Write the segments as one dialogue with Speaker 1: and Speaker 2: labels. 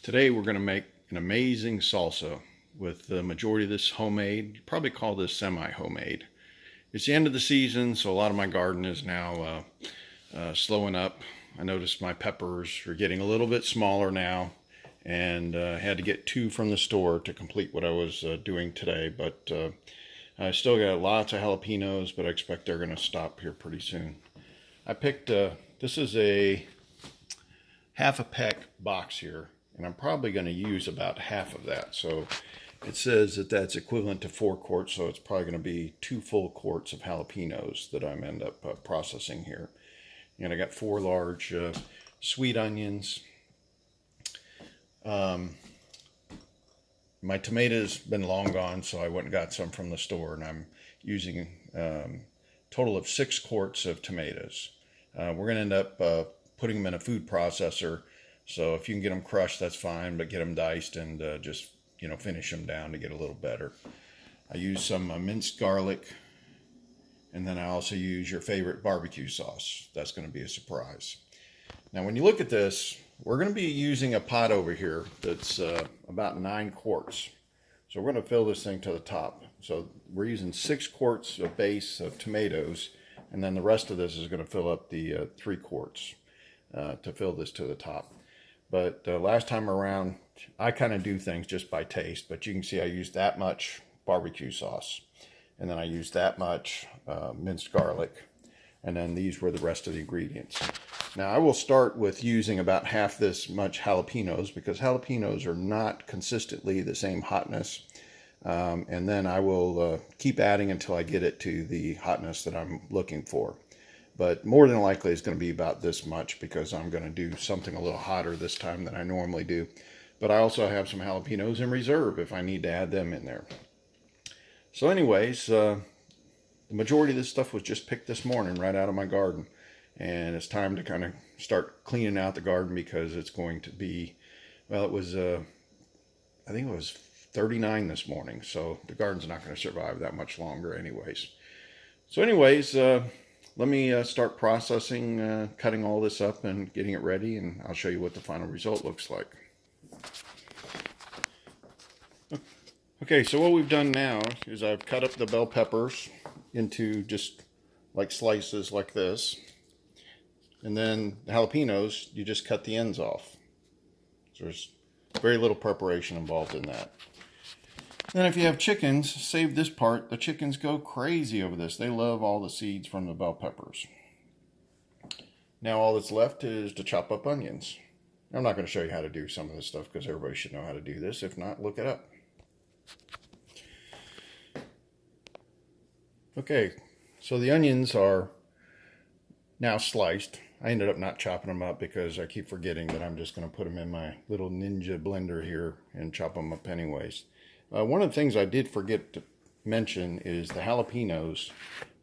Speaker 1: Today we're going to make an amazing salsa with the majority of this homemade. You probably call this semi-homemade. It's the end of the season, so a lot of my garden is now slowing up. I noticed my peppers are getting a little bit smaller now, and I had to get 2 from the store to complete what I was doing today. But I still got lots of jalapenos, but I expect they're going to stop here pretty soon. I picked, this is a half a peck box here, and I'm probably going to use about half of that. So it says that that's equivalent to 4 quarts, so it's probably going to be 2 full quarts of jalapenos that I'm end up processing here. And I got 4 large sweet onions. My tomatoes been long gone, so I went and got some from the store, and I'm using a total of 6 quarts of tomatoes. We're going to end up putting them in a food processor. So if you can get them crushed, that's fine, but get them diced and just, finish them down to get a little better. I use some minced garlic, and then I also use your favorite barbecue sauce. That's going to be a surprise. Now, when you look at this, we're going to be using a pot over here that's about 9 quarts. So we're going to fill this thing to the top. So we're using 6 quarts of base of tomatoes, and then the rest of this is going to fill up the 3 quarts to fill this to the top. But last time around, I kind of do things just by taste, but you can see I used that much barbecue sauce, and then I used that much minced garlic, and then these were the rest of the ingredients. Now I will start with using about half this much jalapenos, because jalapenos are not consistently the same hotness, and then I will keep adding until I get it to the hotness that I'm looking for. But more than likely it's going to be about this much, because I'm going to do something a little hotter this time than I normally do. But I also have some jalapenos in reserve if I need to add them in there. So anyways, the majority of this stuff was just picked this morning right out of my garden. And it's time to kind of start cleaning out the garden, because it's going to be, well, it was, I think it was 39 this morning. So the garden's not going to survive that much longer anyways. So anyways, let me start processing, cutting all this up and getting it ready, and I'll show you what the final result looks like. Okay, so what we've done now is I've cut up the bell peppers into just like slices like this. And then the jalapenos, you just cut the ends off. So there's very little preparation involved in that. Then if you have chickens, save this part. The chickens go crazy over this. They love all the seeds from the bell peppers. Now all that's left is to chop up onions. I'm not going to show you how to do some of this stuff, because everybody should know how to do this. If not, look it up. Okay, so the onions are now sliced. I ended up not chopping them up because I keep forgetting that I'm just going to put them in my little ninja blender here and chop them up anyways. One of the things I did forget to mention is the jalapenos.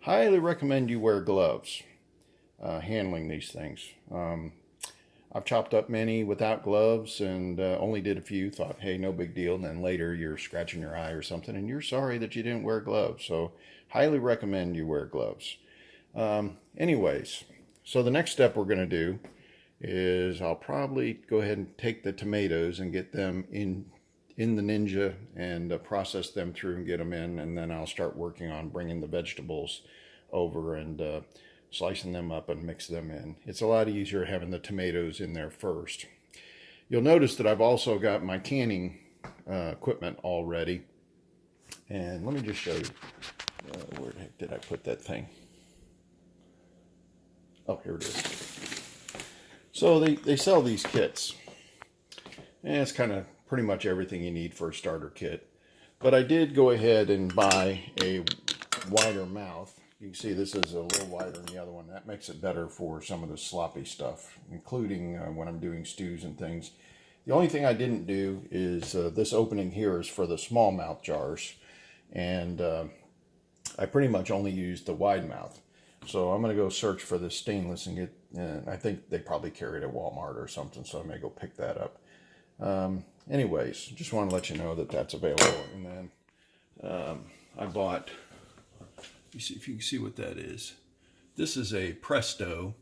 Speaker 1: Highly recommend you wear gloves handling these things. I've chopped up many without gloves and only did a few. Thought, hey, no big deal. And then later you're scratching your eye or something and you're sorry that you didn't wear gloves. So highly recommend you wear gloves. Anyways, so the next step we're going to do is I'll probably go ahead and take the tomatoes and get them in the Ninja and process them through and get them in, and then I'll start working on bringing the vegetables over and slicing them up and mix them in. It's a lot easier having the tomatoes in there first. You'll notice that I've also got my canning equipment all ready, and let me just show you where the heck did I put that thing? Oh, here it is. So they sell these kits, and it's kind of pretty much everything you need for a starter kit. But I did go ahead and buy a wider mouth. You can see this is a little wider than the other one. That makes it better for some of the sloppy stuff, including when I'm doing stews and things. The only thing I didn't do is this opening here is for the small mouth jars, and I pretty much only used the wide mouth. So I'm going to go search for this stainless and get, I think they probably carry it at Walmart or something, so I may go pick that up. Anyways, just want to let you know that that's available. And then I bought, you see, if you can see what that is. This is a Presto,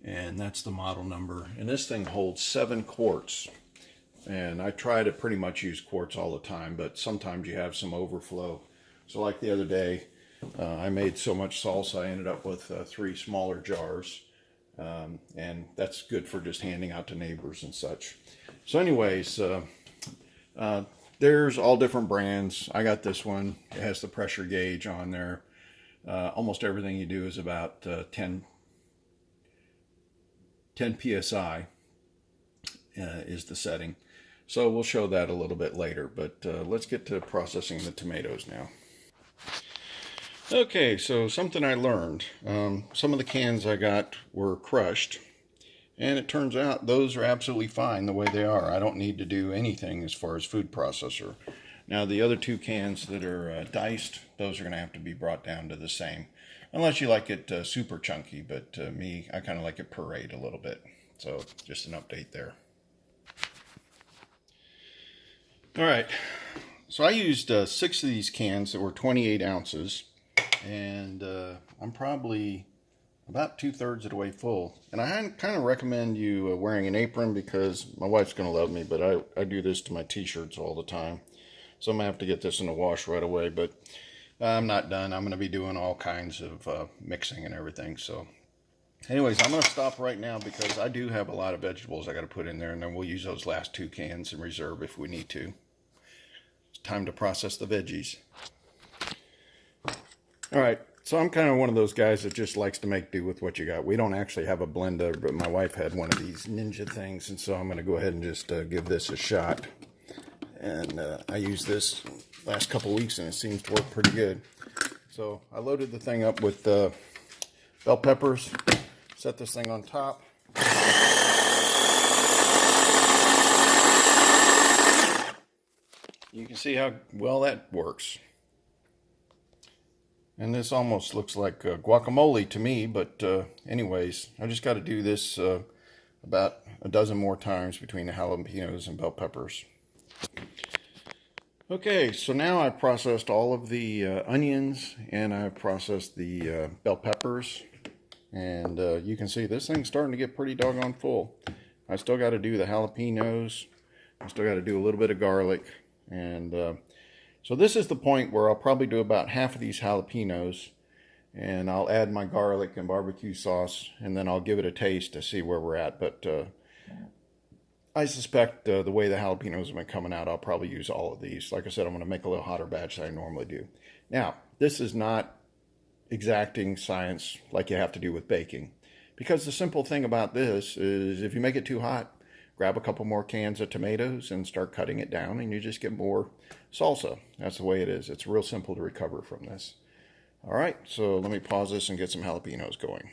Speaker 1: and that's the model number. And this thing holds 7 quarts. And I try to pretty much use quarts all the time, but sometimes you have some overflow. So like the other day, I made so much salsa, I ended up with 3 smaller jars. And that's good for just handing out to neighbors and such. So anyways, there's all different brands. I got this one. It has the pressure gauge on there. Almost everything you do is about 10 psi is the setting. So we'll show that a little bit later, but let's get to processing the tomatoes now. Okay, so something I learned. Some of the cans I got were crushed, and it turns out those are absolutely fine the way they are. I don't need to do anything as far as food processor. Now the other 2 cans that are diced, those are going to have to be brought down to the same. Unless you like it super chunky, but me, I kind of like it pureed a little bit. So just an update there. All right, so I used 6 of these cans that were 28 ounces, and I'm probably about 2/3 of the way full. And I kind of recommend you wearing an apron because my wife's going to love me, but I do this to my t-shirts all the time. So I'm going to have to get this in the wash right away, but I'm not done. I'm going to be doing all kinds of mixing and everything. So anyways, I'm going to stop right now because I do have a lot of vegetables I got to put in there, and then we'll use those last 2 cans in reserve if we need to. It's time to process the veggies. All right, so I'm kind of one of those guys that just likes to make do with what you got. We don't actually have a blender, but my wife had one of these ninja things, and so I'm going to go ahead and just give this a shot. And I used this last couple weeks, and it seems to work pretty good. So I loaded the thing up with bell peppers, set this thing on top. You can see how well that works. And this almost looks like guacamole to me, but anyways, I just got to do this about a dozen more times between the jalapenos and bell peppers. Okay, so now I've processed all of the onions, and I've processed the bell peppers, and you can see this thing's starting to get pretty doggone full. I still got to do the jalapenos, I still got to do a little bit of garlic, and so this is the point where I'll probably do about half of these jalapenos, and I'll add my garlic and barbecue sauce, and then I'll give it a taste to see where we're at. But I suspect the way the jalapenos have been coming out, I'll probably use all of these. Like I said, I'm going to make a little hotter batch than I normally do. Now, this is not exacting science like you have to do with baking, because the simple thing about this is if you make it too hot, grab a couple more cans of tomatoes and start cutting it down, and you just get more salsa. That's the way it is. It's real simple to recover from this. All right, so let me pause this and get some jalapenos going.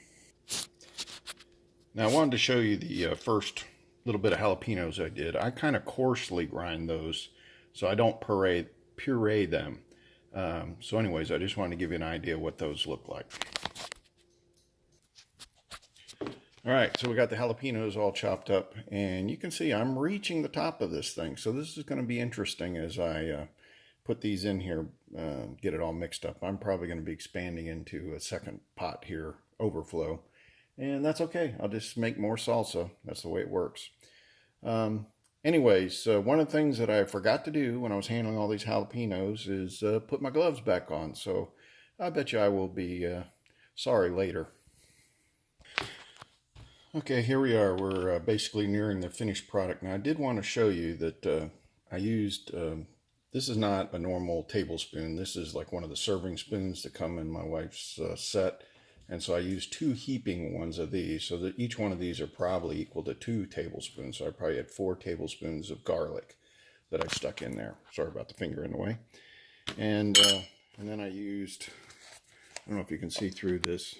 Speaker 1: Now I wanted to show you the first little bit of jalapenos I did. I kind of coarsely grind those so I don't puree them. So anyways, I just wanted to give you an idea what those look like. All right, so we got the jalapenos all chopped up, and you can see I'm reaching the top of this thing. So this is going to be interesting as I put these in here, get it all mixed up. I'm probably going to be expanding into a second pot here, overflow, and that's okay. I'll just make more salsa. That's the way it works. Anyways, one of the things that I forgot to do when I was handling all these jalapenos is put my gloves back on. So I bet you I will be sorry later. Okay, here we are. We're basically nearing the finished product. Now, I did want to show you that I used, this is not a normal tablespoon. This is like one of the serving spoons that come in my wife's set. And so I used 2 heaping ones of these, so that each one of these are probably equal to 2 tablespoons. So I probably had 4 tablespoons of garlic that I stuck in there. Sorry about the finger in the way. And then I used, I don't know if you can see through this,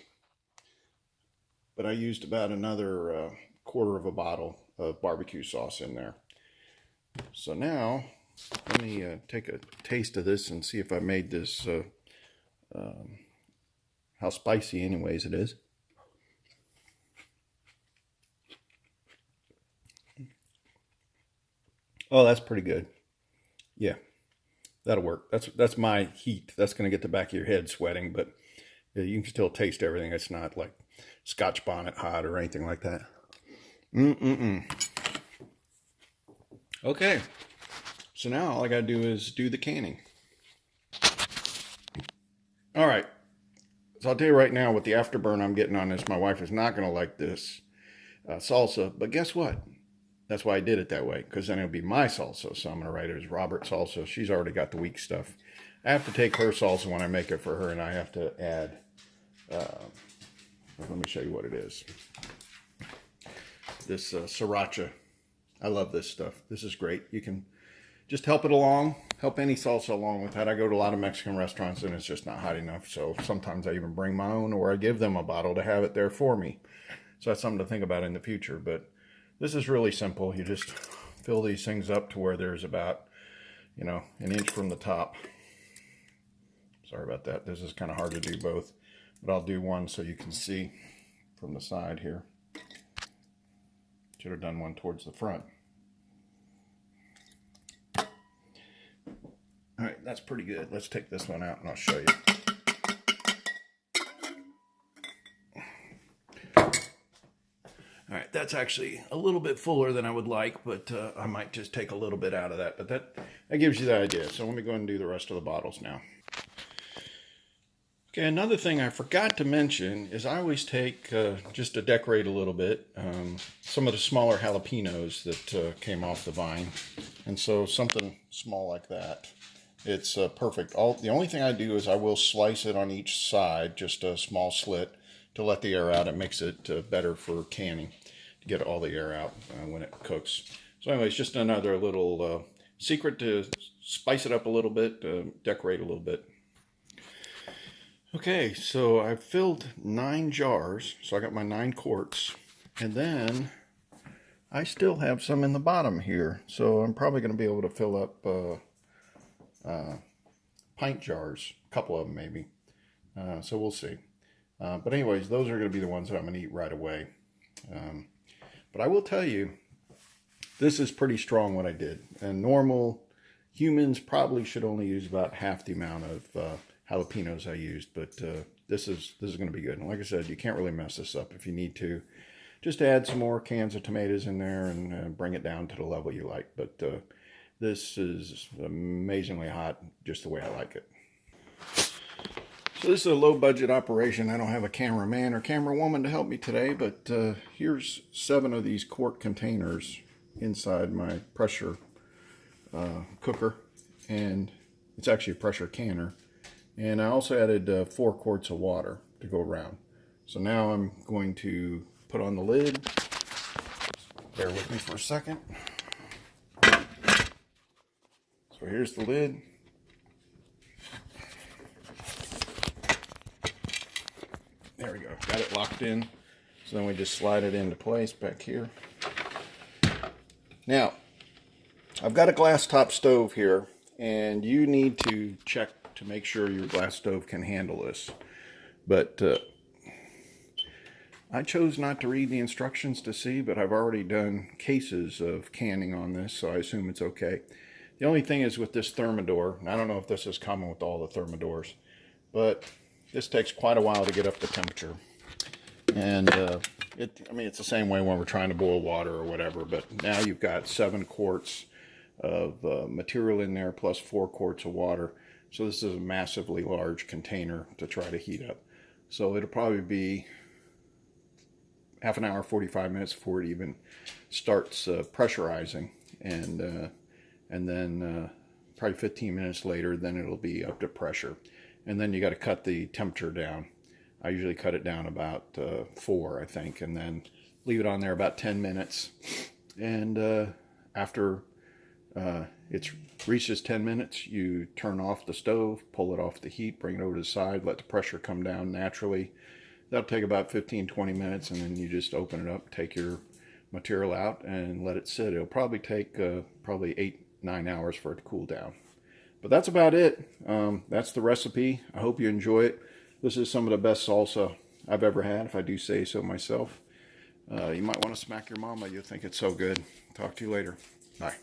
Speaker 1: but I used about another quarter of a bottle of barbecue sauce in there. So now, let me take a taste of this and see if I made this, how spicy anyways it is. Oh, that's pretty good. Yeah, that'll work. That's my heat. That's going to get the back of your head sweating, but you can still taste everything. It's not like Scotch bonnet hot or anything like that. Okay, so now all I gotta do is do the canning. All right, so I'll tell you right now what the afterburn I'm getting on this. My wife is not gonna like this salsa, but guess what? That's why I did it that way, because then it'll be my salsa. So I'm going to write it as Robert salsa. She's already got the weak stuff. I have to take her salsa when I make it for her, and I have to add, let me show you what it is. This Sriracha. I love this stuff. This is great. You can just help it along, help any salsa along with that. I go to a lot of Mexican restaurants, and it's just not hot enough. So sometimes I even bring my own, or I give them a bottle to have it there for me. So that's something to think about in the future. But this is really simple. You just fill these things up to where there's about, an inch from the top. Sorry about that. This is kind of hard to do both, but I'll do one so you can see from the side here. Should have done one towards the front. All right, that's pretty good. Let's take this one out and I'll show you. All right, that's actually a little bit fuller than I would like, but I might just take a little bit out of that. But that gives you the idea. So let me go ahead and do the rest of the bottles now. Okay, another thing I forgot to mention is I always take, just to decorate a little bit, some of the smaller jalapenos that came off the vine. And so something small like that, it's perfect. The only thing I do is I will slice it on each side, just a small slit, to let the air out. It makes it better for canning, to get all the air out when it cooks. So anyways, just another little secret to spice it up a little bit, decorate a little bit. Okay, so I filled 9 jars, so I got my 9 quarts, and then I still have some in the bottom here, so I'm probably going to be able to fill up pint jars, a couple of them maybe, so we'll see. But anyways, those are going to be the ones that I'm going to eat right away. But I will tell you, this is pretty strong what I did, and normal humans probably should only use about half the amount of jalapenos I used, but this is going to be good. And like I said, you can't really mess this up. If you need to, just add some more cans of tomatoes in there and bring it down to the level you like. But this is amazingly hot, just the way I like it. So this is a low budget operation. I don't have a cameraman or camerawoman to help me today, but here's 7 of these quart containers inside my pressure cooker, and it's actually a pressure canner. And I also added 4 quarts of water to go around. So now I'm going to put on the lid. Bear with me for a second. So here's the lid. There we go, got it locked in. So then we just slide it into place back here. Now, I've got a glass top stove here, and you need to check to make sure your glass stove can handle this. But I chose not to read the instructions to see, but I've already done cases of canning on this, so I assume it's okay. The only thing is with this Thermador, and I don't know if this is common with all the Thermadors, but this takes quite a while to get up to temperature. And it's the same way when we're trying to boil water or whatever, but now you've got 7 quarts of material in there plus 4 quarts of water. So this is a massively large container to try to heat up. So it'll probably be half an hour, 45 minutes before it even starts pressurizing. And then probably 15 minutes later, then it'll be up to pressure. And then you got to cut the temperature down. I usually cut it down about 4, I think, and then leave it on there about 10 minutes. And after it reaches 10 minutes, you turn off the stove, pull it off the heat, bring it over to the side, let the pressure come down naturally. That'll take about 15-20 minutes, and then you just open it up, take your material out, and let it sit. It'll probably take probably 8-9 hours for it to cool down. But that's about it. That's the recipe. I hope you enjoy it. This is some of the best salsa I've ever had, if I do say so myself. You might want to smack your mama. You'll think it's so good. Talk to you later. Bye.